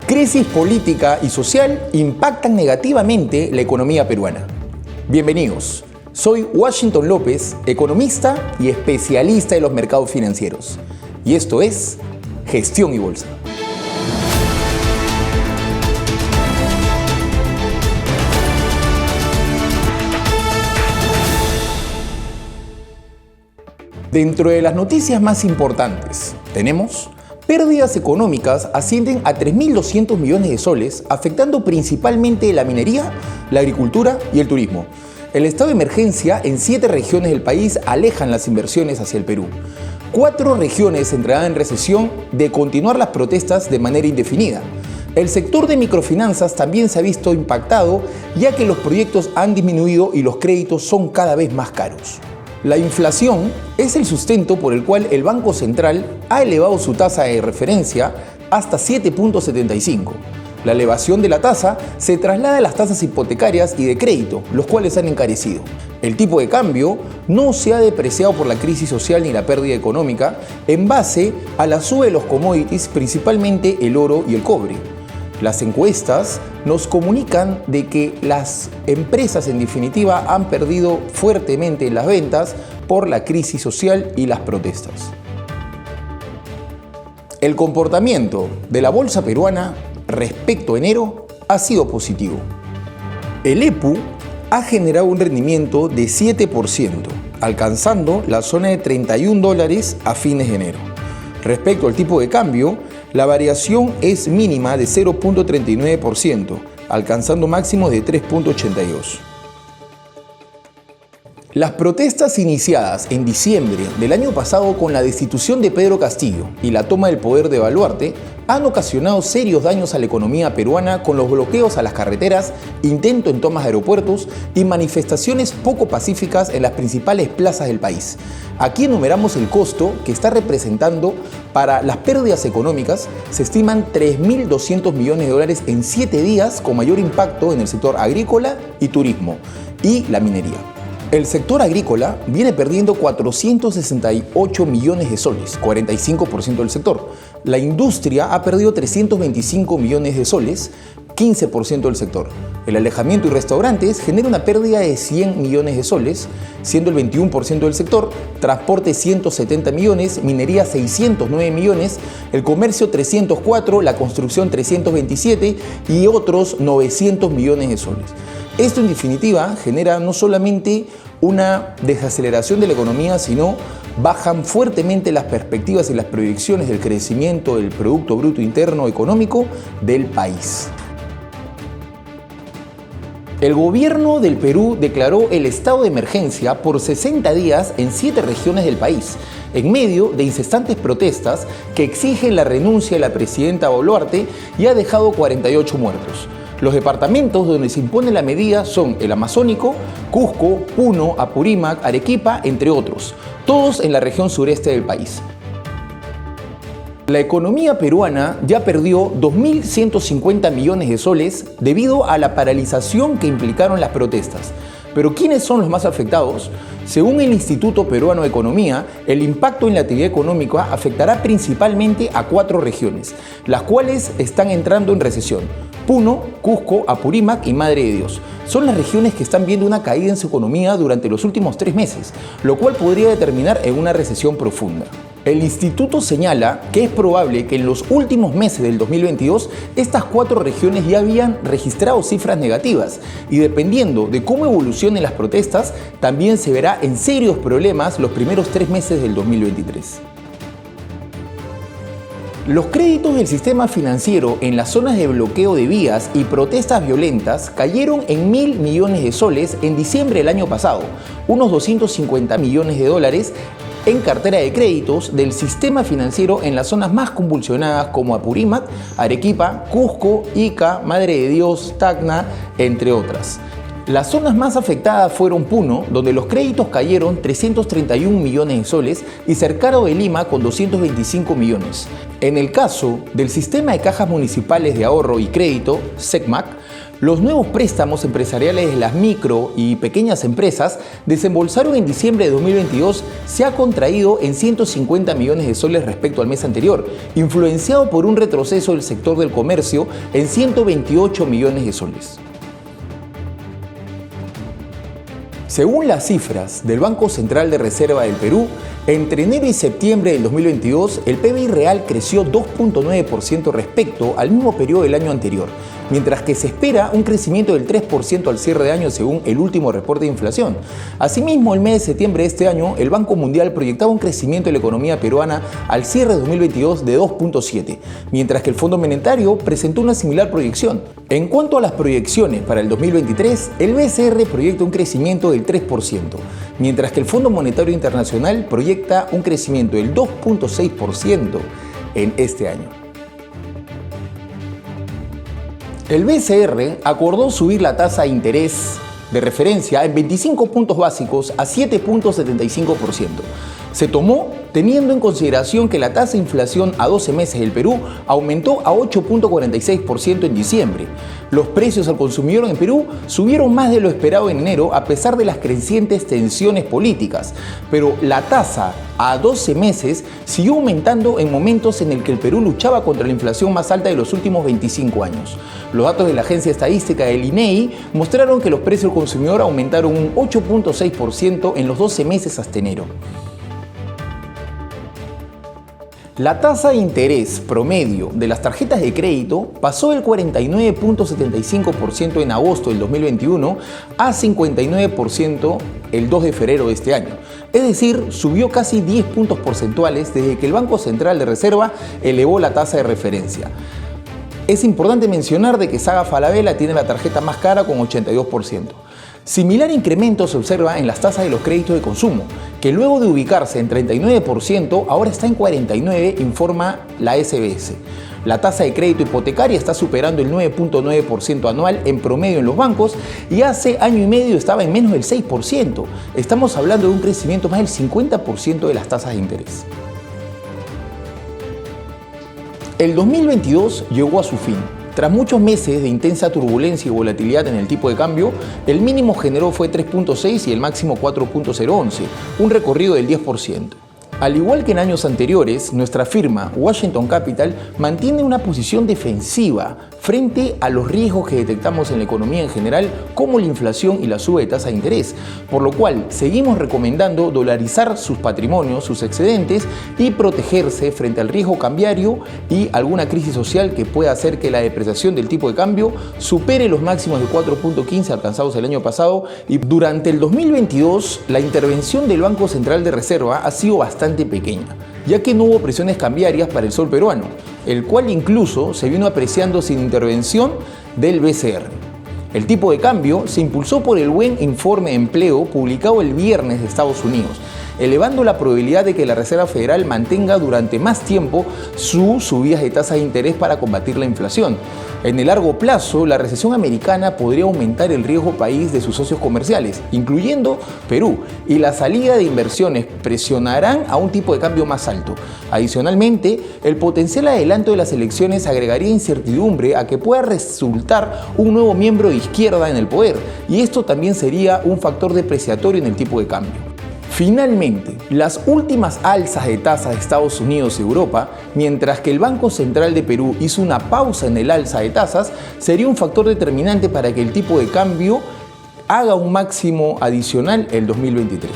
Crisis política y social impactan negativamente la economía peruana. Bienvenidos, soy Washington López, economista y especialista en los mercados financieros. Y esto es Gestión y Bolsa. Dentro de las noticias más importantes, tenemos pérdidas económicas ascienden a 3.200 millones de soles, afectando principalmente la minería, la agricultura y el turismo. El estado de emergencia en 7 regiones del país alejan las inversiones hacia el Perú. 4 regiones entrarán en recesión de continuar las protestas de manera indefinida. El sector de microfinanzas también se ha visto impactado, ya que los proyectos han disminuido y los créditos son cada vez más caros. La inflación es el sustento por el cual el Banco Central ha elevado su tasa de referencia hasta 7.75. La elevación de la tasa se traslada a las tasas hipotecarias y de crédito, los cuales han encarecido. El tipo de cambio no se ha depreciado por la crisis social ni la pérdida económica en base a la suba de los commodities, principalmente el oro y el cobre. Las encuestas nos comunican de que las empresas en definitiva han perdido fuertemente las ventas por la crisis social y las protestas. El comportamiento de la bolsa peruana respecto a enero ha sido positivo. El EPU ha generado un rendimiento de 7%, alcanzando la zona de $31 a fines de enero. Respecto al tipo de cambio, la variación es mínima de 0.39%, alcanzando máximos de 3.82. Las protestas iniciadas en diciembre del año pasado con la destitución de Pedro Castillo y la toma del poder de Boluarte han ocasionado serios daños a la economía peruana con los bloqueos a las carreteras, intento en tomas de aeropuertos y manifestaciones poco pacíficas en las principales plazas del país. Aquí enumeramos el costo que está representando para las pérdidas económicas. Se estiman 3.200 millones de dólares en 7 días, con mayor impacto en el sector agrícola y turismo y la minería. El sector agrícola viene perdiendo 468 millones de soles, 45% del sector. La industria ha perdido 325 millones de soles, 15% del sector. El alojamiento y restaurantes genera una pérdida de 100 millones de soles, siendo el 21% del sector, transporte 170 millones, minería 609 millones, el comercio 304, la construcción 327 y otros 900 millones de soles. Esto en definitiva genera no solamente una desaceleración de la economía, sino bajan fuertemente las perspectivas y las proyecciones del crecimiento del Producto Bruto Interno Económico del país. El gobierno del Perú declaró el estado de emergencia por 60 días en 7 regiones del país, en medio de incesantes protestas que exigen la renuncia de la presidenta Boluarte y ha dejado 48 muertos. Los departamentos donde se impone la medida son el Amazónico, Cusco, Puno, Apurímac, Arequipa, entre otros, todos en la región sureste del país. La economía peruana ya perdió 2.150 millones de soles debido a la paralización que implicaron las protestas. Pero ¿quiénes son los más afectados? Según el Instituto Peruano de Economía, el impacto en la actividad económica afectará principalmente a 4 regiones, las cuales están entrando en recesión: Puno, Cusco, Apurímac y Madre de Dios. Son las regiones que están viendo una caída en su economía durante los últimos 3 meses, lo cual podría determinar en una recesión profunda. El instituto señala que es probable que en los últimos meses del 2022 estas 4 regiones ya habían registrado cifras negativas y dependiendo de cómo evolucionen las protestas, también se verá en serios problemas los primeros 3 meses del 2023. Los créditos del sistema financiero en las zonas de bloqueo de vías y protestas violentas cayeron en 1.000 millones de soles en diciembre del año pasado, unos 250 millones de dólares en cartera de créditos del sistema financiero en las zonas más convulsionadas como Apurímac, Arequipa, Cusco, Ica, Madre de Dios, Tacna, entre otras. Las zonas más afectadas fueron Puno, donde los créditos cayeron 331 millones de soles, y Cercado de Lima con 225 millones. En el caso del Sistema de Cajas Municipales de Ahorro y Crédito, SECMAC, los nuevos préstamos empresariales de las micro y pequeñas empresas desembolsaron en diciembre de 2022 se ha contraído en 150 millones de soles respecto al mes anterior, influenciado por un retroceso del sector del comercio en 128 millones de soles. Según las cifras del Banco Central de Reserva del Perú, entre enero y septiembre del 2022, el PBI real creció 2.9% respecto al mismo periodo del año anterior, mientras que se espera un crecimiento del 3% al cierre de año según el último reporte de inflación. Asimismo, el mes de septiembre de este año, el Banco Mundial proyectaba un crecimiento de la economía peruana al cierre de 2022 de 2.7%, mientras que el Fondo Monetario presentó una similar proyección. En cuanto a las proyecciones para el 2023, el BCR proyecta un crecimiento del 3%, mientras que el Fondo Monetario Internacional proyecta un crecimiento del 2.6% en este año. El BCR acordó subir la tasa de interés de referencia en 25 puntos básicos a 7.75%. Se tomó teniendo en consideración que la tasa de inflación a 12 meses del Perú aumentó a 8.46% en diciembre. Los precios al consumidor en Perú subieron más de lo esperado en enero a pesar de las crecientes tensiones políticas, pero la tasa a 12 meses siguió aumentando en momentos en el que el Perú luchaba contra la inflación más alta de los últimos 25 años. Los datos de la agencia estadística del INEI mostraron que los precios al consumidor aumentaron un 8.6% en los 12 meses hasta enero. La tasa de interés promedio de las tarjetas de crédito pasó del 49.75% en agosto del 2021 a 59% el 2 de febrero de este año. Es decir, subió casi 10 puntos porcentuales desde que el Banco Central de Reserva elevó la tasa de referencia. Es importante mencionar de que Saga Falabella tiene la tarjeta más cara con 82%. Similar incremento se observa en las tasas de los créditos de consumo, que luego de ubicarse en 39%, ahora está en 49%, informa la SBS. La tasa de crédito hipotecaria está superando el 9.9% anual en promedio en los bancos y hace año y medio estaba en menos del 6%. Estamos hablando de un crecimiento más del 50% de las tasas de interés. El 2022 llegó a su fin. Tras muchos meses de intensa turbulencia y volatilidad en el tipo de cambio, el mínimo generó fue 3.6 y el máximo 4.011, un recorrido del 10%. Al igual que en años anteriores, nuestra firma Washington Capital mantiene una posición defensiva frente a los riesgos que detectamos en la economía en general, como la inflación y la suba de tasa de interés, por lo cual seguimos recomendando dolarizar sus patrimonios, sus excedentes y protegerse frente al riesgo cambiario y alguna crisis social que pueda hacer que la depreciación del tipo de cambio supere los máximos de 4.15 alcanzados el año pasado. Y durante el 2022, la intervención del Banco Central de Reserva ha sido bastante pequeña, ya que no hubo presiones cambiarias para el sol peruano, el cual incluso se vino apreciando sin intervención del BCR. El tipo de cambio se impulsó por el buen informe de empleo publicado el viernes de Estados Unidos, elevando la probabilidad de que la Reserva Federal mantenga durante más tiempo sus subidas de tasas de interés para combatir la inflación. En el largo plazo, la recesión americana podría aumentar el riesgo país de sus socios comerciales, incluyendo Perú, y la salida de inversiones presionarán a un tipo de cambio más alto. Adicionalmente, el potencial adelanto de las elecciones agregaría incertidumbre a que pueda resultar un nuevo miembro de izquierda en el poder, y esto también sería un factor depreciatorio en el tipo de cambio. Finalmente, las últimas alzas de tasas de Estados Unidos y Europa, mientras que el Banco Central de Perú hizo una pausa en el alza de tasas, sería un factor determinante para que el tipo de cambio haga un máximo adicional el 2023.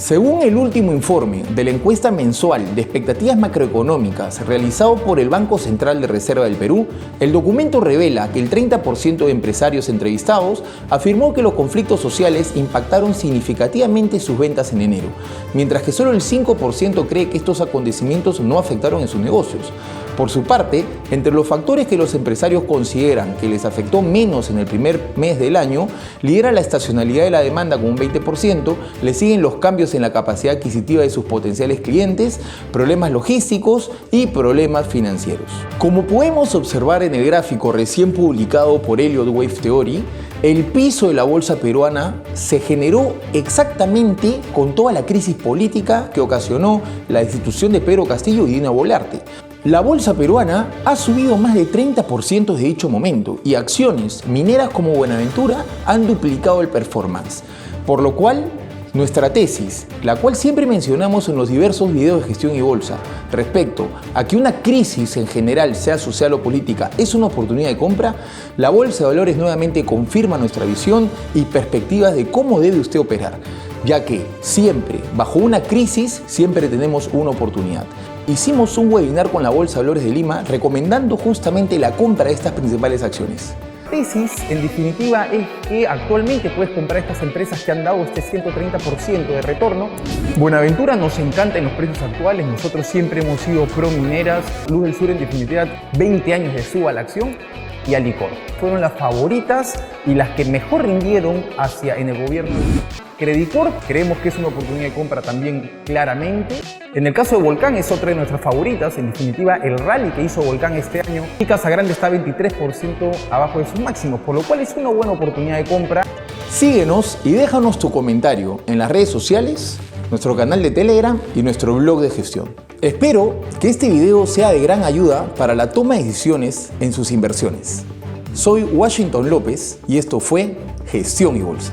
Según el último informe de la encuesta mensual de expectativas macroeconómicas realizado por el Banco Central de Reserva del Perú, el documento revela que el 30% de empresarios entrevistados afirmó que los conflictos sociales impactaron significativamente sus ventas en enero, mientras que solo el 5% cree que estos acontecimientos no afectaron en sus negocios. Por su parte, entre los factores que los empresarios consideran que les afectó menos en el primer mes del año, lidera la estacionalidad de la demanda con un 20%, le siguen los cambios en la capacidad adquisitiva de sus potenciales clientes, problemas logísticos y problemas financieros. Como podemos observar en el gráfico recién publicado por Elliott Wave Theory, el piso de la bolsa peruana se generó exactamente con toda la crisis política que ocasionó la destitución de Pedro Castillo y Dina Boluarte. La bolsa peruana ha subido más de 30% de dicho momento y acciones mineras como Buenaventura han duplicado el performance. Por lo cual, nuestra tesis, la cual siempre mencionamos en los diversos videos de gestión y bolsa, respecto a que una crisis en general, sea social o política, es una oportunidad de compra, la Bolsa de Valores nuevamente confirma nuestra visión y perspectivas de cómo debe usted operar, ya que siempre, bajo una crisis, siempre tenemos una oportunidad. Hicimos un webinar con la Bolsa de Valores de Lima recomendando justamente la compra de estas principales acciones. La tesis, en definitiva, es que actualmente puedes comprar estas empresas que han dado este 130% de retorno. Buenaventura nos encanta en los precios actuales, nosotros siempre hemos sido pro mineras. Luz del Sur, en definitiva, 20 años de suba a la acción. Y Alicor fueron las favoritas y las que mejor rindieron en el gobierno. Credicorp creemos que es una oportunidad de compra también claramente. En el caso de Volcán es otra de nuestras favoritas. En definitiva, el rally que hizo Volcán este año, y Casagrande está 23% abajo de sus máximos, por lo cual es una buena oportunidad de compra. Síguenos y déjanos tu comentario en las redes sociales, nuestro canal de Telegram y nuestro blog de gestión. Espero que este video sea de gran ayuda para la toma de decisiones en sus inversiones. Soy Washington López y esto fue Gestión y Bolsa.